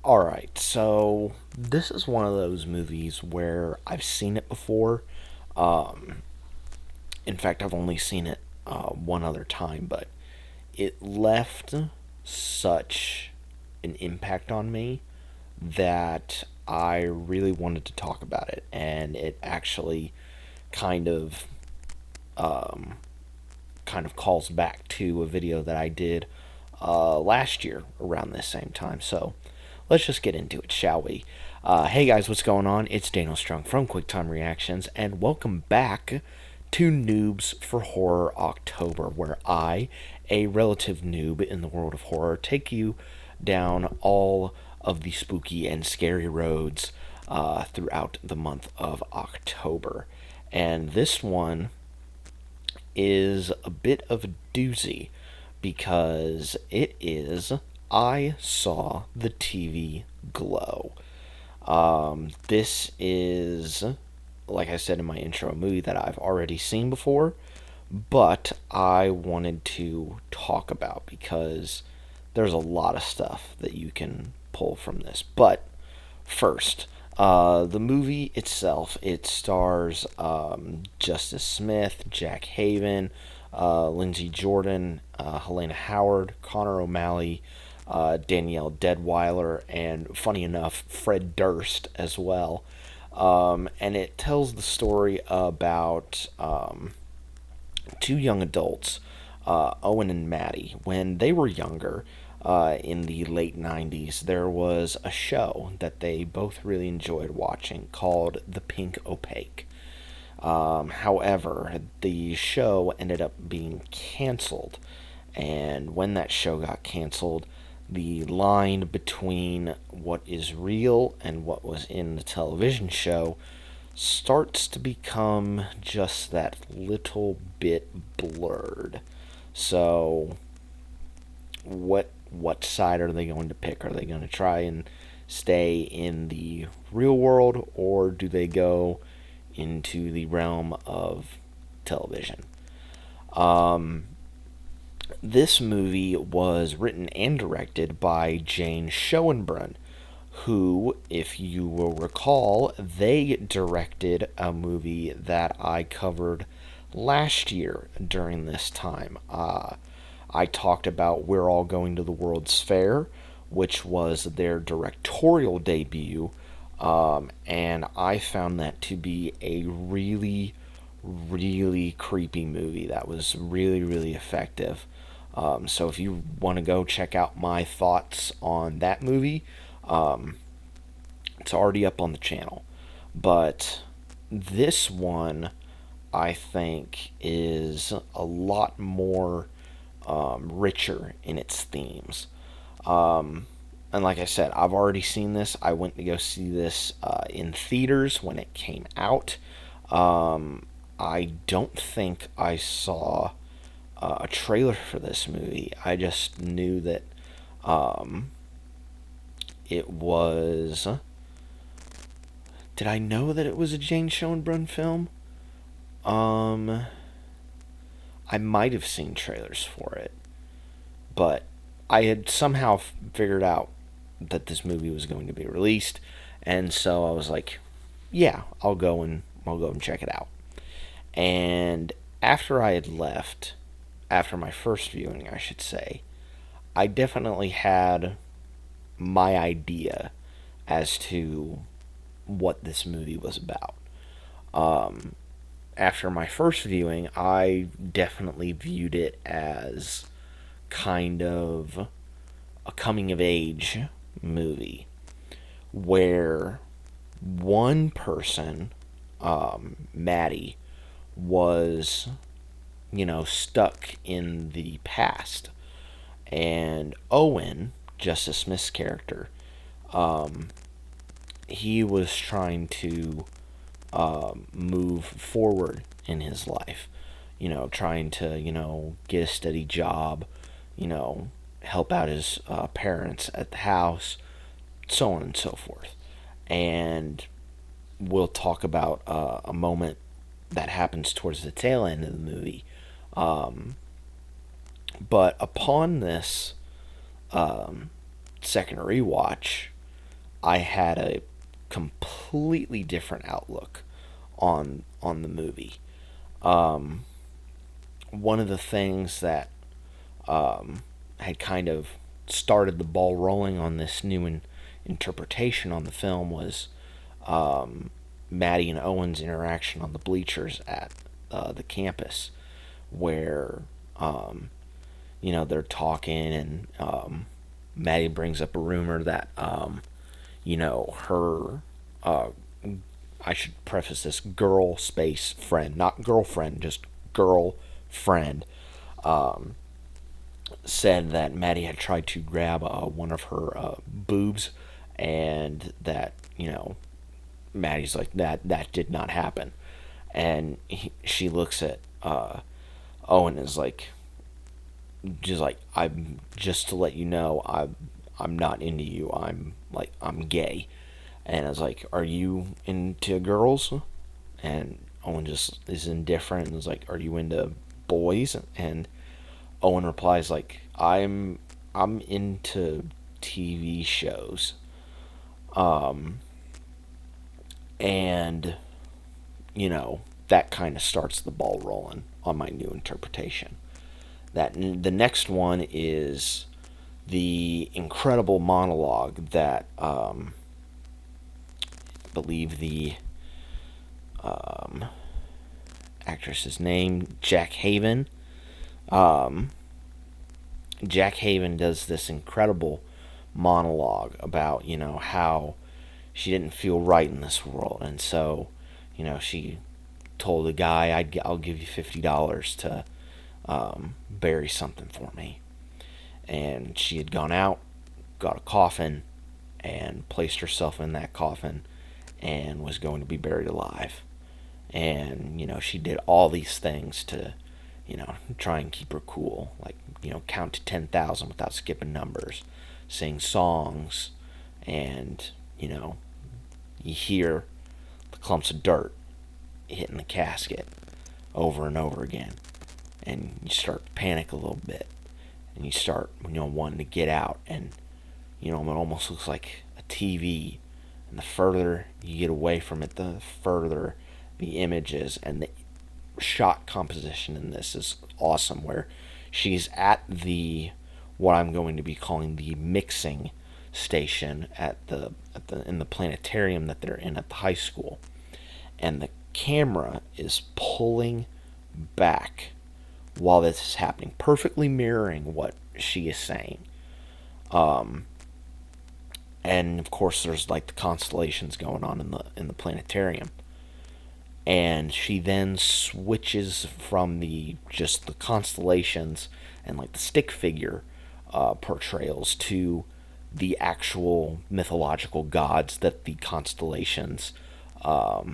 Alright, so this is one of those movies where I've seen it before. Um, in fact, I've only seen it one other time, but it left such an impact on me that I really wanted to talk about it. And it actually kind of um, kind of calls back to a video that I did last year around this same time. So let's just get into it, shall we? Hey guys, what's going on? It's Daniel Strong from QuickTime Reactions, and welcome back to Noobs for Horror October, where I, a relative noob in the world of horror, take you down all of the spooky and scary roads throughout the month of October. And this one is a bit of a doozy because it is I Saw the TV Glow. This is, like I said in my intro, a movie that I've already seen before, but I wanted to talk about because there's a lot of stuff that you can pull from this. But first, the movie itself, it stars Justice Smith, Jack Haven, Lindsay Jordan, Helena Howard, Connor O'Malley, Danielle Deadweiler, and funny enough, Fred Durst as well. And it tells the story about two young adults, Owen and Maddie. When they were younger, in the late 90s, there was a show that they both really enjoyed watching called The Pink Opaque. However, the show ended up being canceled, and when that show got canceled, the line between what is real and what was in the television show starts to become just that little bit blurred. So, what side are they going to pick? Are they going to try and stay in the real world, or do they go into the realm of television? Um, this movie was written and directed by Jane Schoenbrunn, who, if you will recall, they directed a movie that I covered last year during this time. I talked about We're All Going to the World's Fair, which was their directorial debut, and I found that to be a really, really creepy movie that was really, really effective. So if you want to go check out my thoughts on that movie, it's already up on the channel. But this one, I think, is a lot more richer in its themes. And like I said, I've already seen this. I went to go see this in theaters when it came out. I don't think I saw a trailer for this movie. I just knew that it was. Did I know that it was a Jane Schoenbrunn film? Um, I might have seen trailers for it, but I had somehow figured out that this movie was going to be released, and so I was like, "Yeah, I'll go and check it out." And after I had left, after my first viewing, I should say, I definitely had my idea as to what this movie was about. Um, After my first viewing, I definitely viewed it as kind of a coming of age movie where one person, Maddie, was, stuck in the past. And Owen, Justice Smith's character, um, he was trying to move forward in his life. Trying to, get a steady job, help out his parents at the house, so on and so forth. And we'll talk about a moment that happens towards the tail end of the movie. Um, but upon this second rewatch, I had a completely different outlook on the movie. Um, One of the things that had kind of started the ball rolling on this new interpretation on the film was Maddie and Owen's interaction on the bleachers at the campus, where they're talking, and Maddie brings up a rumor that her I should preface this, girl space friend, not girlfriend, just girl friend, said that Maddie had tried to grab one of her boobs, and that Maddie's like, that did not happen, and she looks at Owen and is like, just like, I'm just to let you know, I'm not into you. I'm gay. And I was like, are you into girls? And Owen just is indifferent and is like, are you into boys? And Owen replies like, I'm into TV shows. Um and that kind of starts the ball rolling on my new interpretation. That the next one is the incredible monologue that I believe the um, actress's name, Jack Haven. Um, Jack Haven does this incredible monologue about how she didn't feel right in this world, and so she told the guy, I'll give you $50 to bury something for me. And she had gone out, got a coffin, and placed herself in that coffin, and was going to be buried alive. And she did all these things to try and keep her cool, like count to 10,000 without skipping numbers, sing songs, and you hear the clumps of dirt hitting the casket over and over again, and you start to panic a little bit, and you start wanting to get out, and it almost looks like a TV, and the further you get away from it, the further the image is, and the shot composition in this is awesome, where she's at the what I'm going to be calling the mixing station in the planetarium that they're in at the high school, and the camera is pulling back while this is happening, perfectly mirroring what she is saying. And of course, there's like the constellations going on in the planetarium, and she then switches from the constellations and like the stick figure portrayals to the actual mythological gods that the constellations are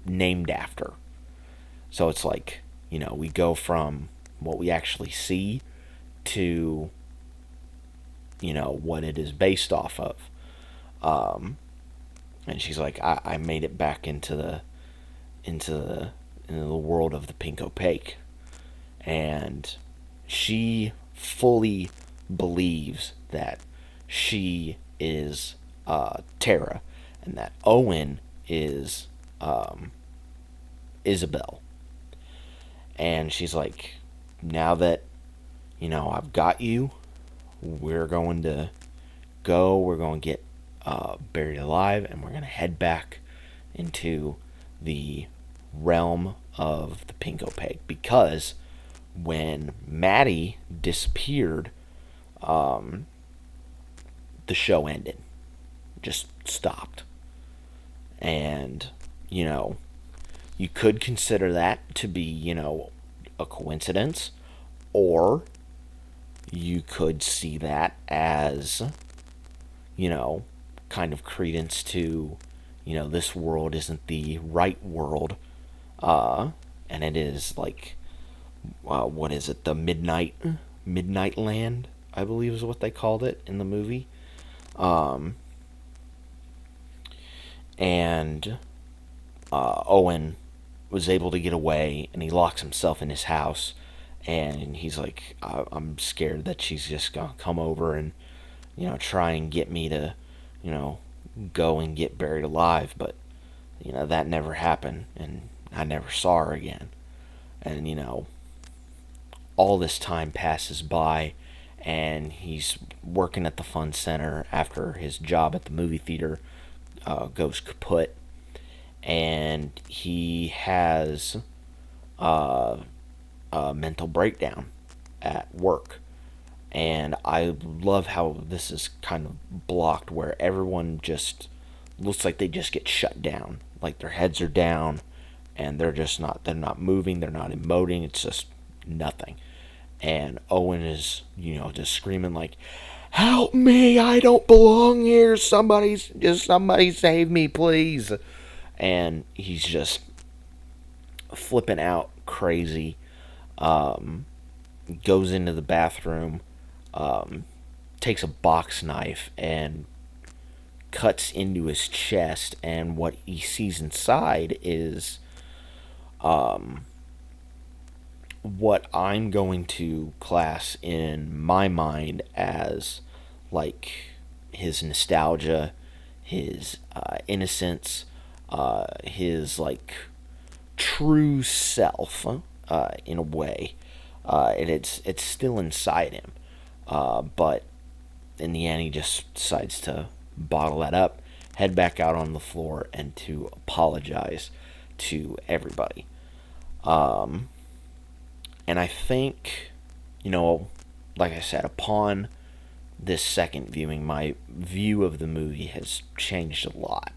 named after. So it's like, we go from what we actually see to, what it is based off of. And she's like, I made it back into the world of the pink opaque. And she fully believes that she is Tara, and that Owen is Isabel. And she's like, now that I've got you, we're going to get buried alive, and we're going to head back into the realm of the pink opaque, because when Maddie disappeared, the show ended, just stopped. And you could consider that to be a coincidence, or you could see that as kind of credence to this world isn't the right world, and it is like what is it, the midnight land, I believe is what they called it in the movie. And Owen was able to get away, and he locks himself in his house, and he's like, I'm scared that she's just gonna come over and try and get me to, you know, go and get buried alive. But, that never happened, and I never saw her again. And, all this time passes by, and he's working at the fun center after his job at the movie theater goes kaput, and he has a mental breakdown at work. And I love how this is kind of blocked, where everyone just looks like they just get shut down, like their heads are down, and they're not moving, they're not emoting, it's just nothing. And Owen is, just screaming like, "Help me! I don't belong here! Somebody save me, please!" And he's just flipping out crazy. Goes into the bathroom, takes a box knife and cuts into his chest, and what he sees inside is what I'm going to class in my mind as like his nostalgia, his innocence, his like true self, in a way. And it's still inside him, but in the end, he just decides to bottle that up, head back out on the floor, and to apologize to everybody. And I think, like I said, upon this second viewing, my view of the movie has changed a lot.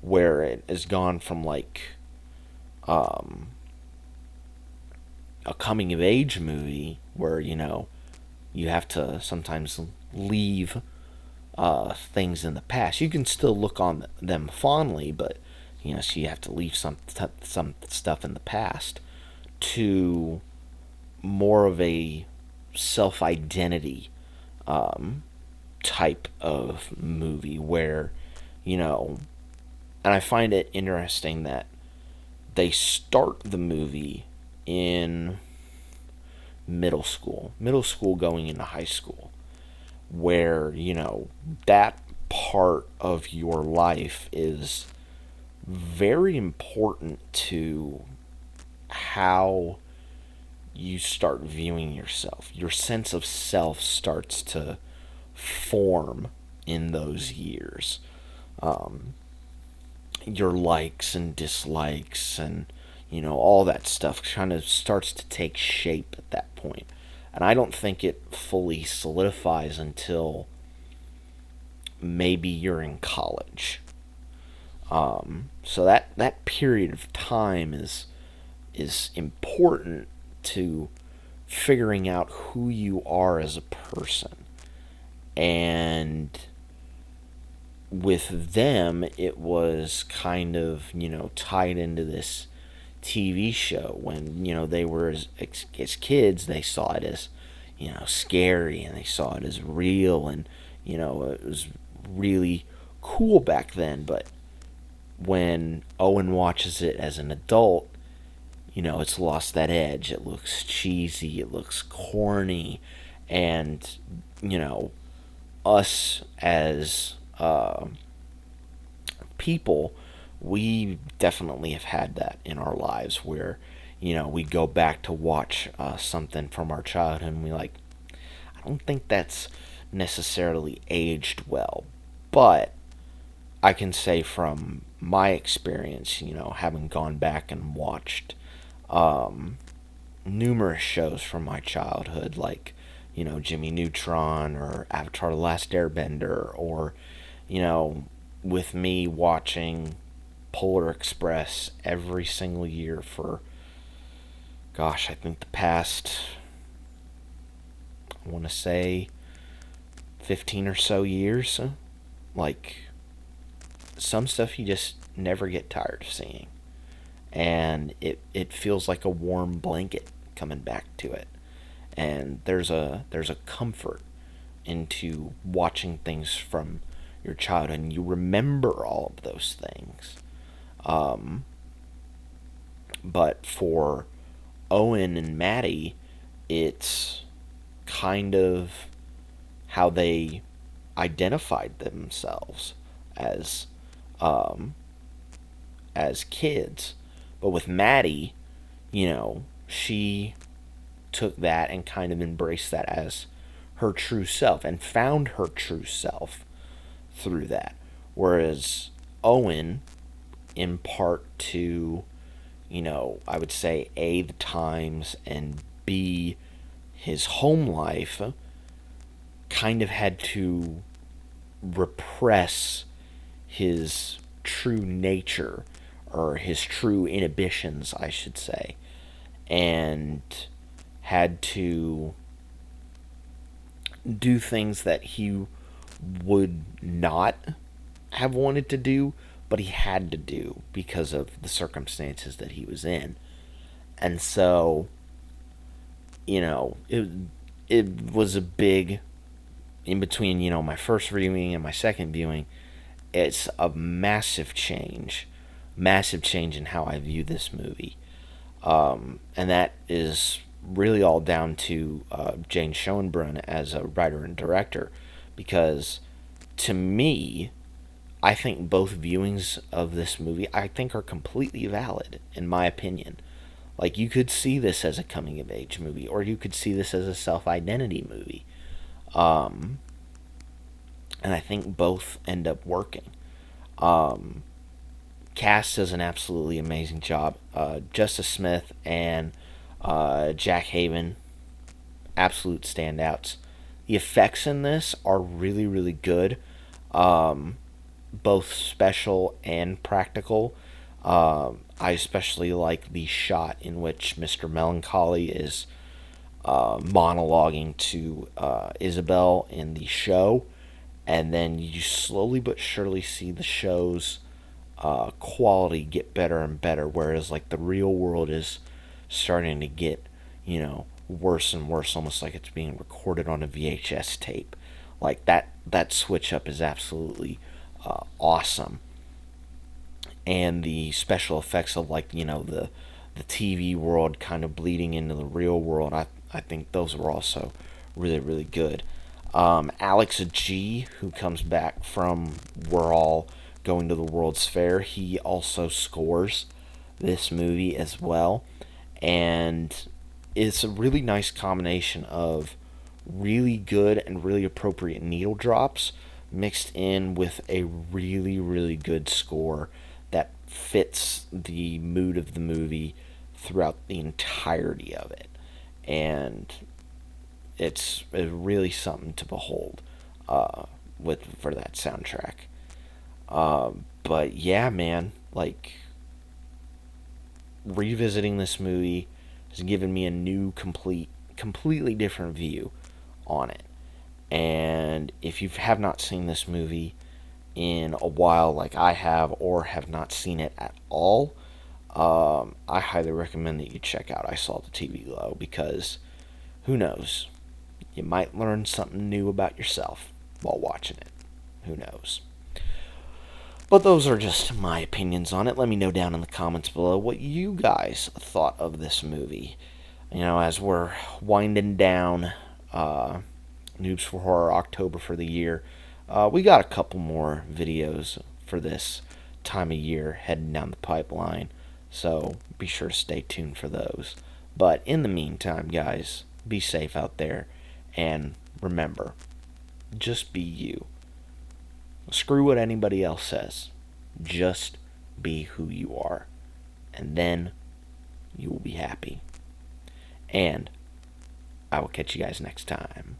Where it has gone from like a coming of age movie where, you have to sometimes leave things in the past. You can still look on them fondly, but, so you have to leave some stuff in the past, to more of a self-identity type of movie where, and I find it interesting that they start the movie in middle school going into high school, where, that part of your life is very important to how you start viewing yourself. Your sense of self starts to form in those years. Your likes and dislikes and, all that stuff kind of starts to take shape at that point. And I don't think it fully solidifies until maybe you're in college. So that period of time is important to figuring out who you are as a person. And with them, it was kind of, tied into this TV show. When, they were as kids, they saw it as, scary, and they saw it as real, and, it was really cool back then. But when Owen watches it as an adult, it's lost that edge. It looks cheesy, it looks corny, and, us as people, we definitely have had that in our lives where, we go back to watch something from our childhood, and we like, I don't think that's necessarily aged well. But I can say from my experience, having gone back and watched numerous shows from my childhood, like, Jimmy Neutron or Avatar: The Last Airbender, or, with me watching Polar Express every single year for, gosh, I think the past, I want to say, 15 or so years. Like, some stuff you just never get tired of seeing. And it feels like a warm blanket coming back to it. And there's a comfort into watching things from your childhood, and you remember all of those things. But for Owen and Maddie, it's kind of how they identified themselves as um, as kids. But with Maddie, she took that and kind of embraced that as her true self and found her true self through that. Whereas Owen, in part to, I would say A, the times, and B, his home life, kind of had to repress his true nature, or his true inhibitions, I should say, and had to do things that he would not have wanted to do, but he had to do because of the circumstances that he was in. And so, it was a big, in between, my first viewing and my second viewing, it's a massive change in how I view this movie. And that is really all down to Jane Schoenbrunn as a writer and director, because to me, I think both viewings of this movie I think are completely valid in my opinion. Like, you could see this as a coming of age movie, or you could see this as a self identity movie. Um, and I think both end up working. Um, Cast does an absolutely amazing job. Justice Smith and Jack Haven, absolute standouts. The effects in this are really, really good, both special and practical. I especially like the shot in which Mr. Melancholy is monologuing to Isabel in the show, and then you slowly but surely see the show's quality get better and better, whereas like the real world is starting to get, worse and worse, almost like it's being recorded on a VHS tape. Like that switch up is absolutely awesome. And the special effects of, like, the TV world kind of bleeding into the real world, I think those were also really, really good. Alex G, who comes back from We're All Going to the World's Fair, he also scores this movie as well. And it's a really nice combination of really good and really appropriate needle drops mixed in with a really, really good score that fits the mood of the movie throughout the entirety of it. And it's really something to behold for that soundtrack. But yeah, man, like, revisiting this movie has given me a new, completely different view on it. And if you have not seen this movie in a while, like I have, or have not seen it at all, I highly recommend that you check out I Saw the TV Glow, because who knows? You might learn something new about yourself while watching it. Who knows? But those are just my opinions on it. Let me know down in the comments below what you guys thought of this movie. As we're winding down Noobs for Horror October for the year, we got a couple more videos for this time of year heading down the pipeline, so be sure to stay tuned for those. But in the meantime, guys, be safe out there, and remember, just be you. Screw what anybody else says. Just be who you are, and then you will be happy. And I will catch you guys next time.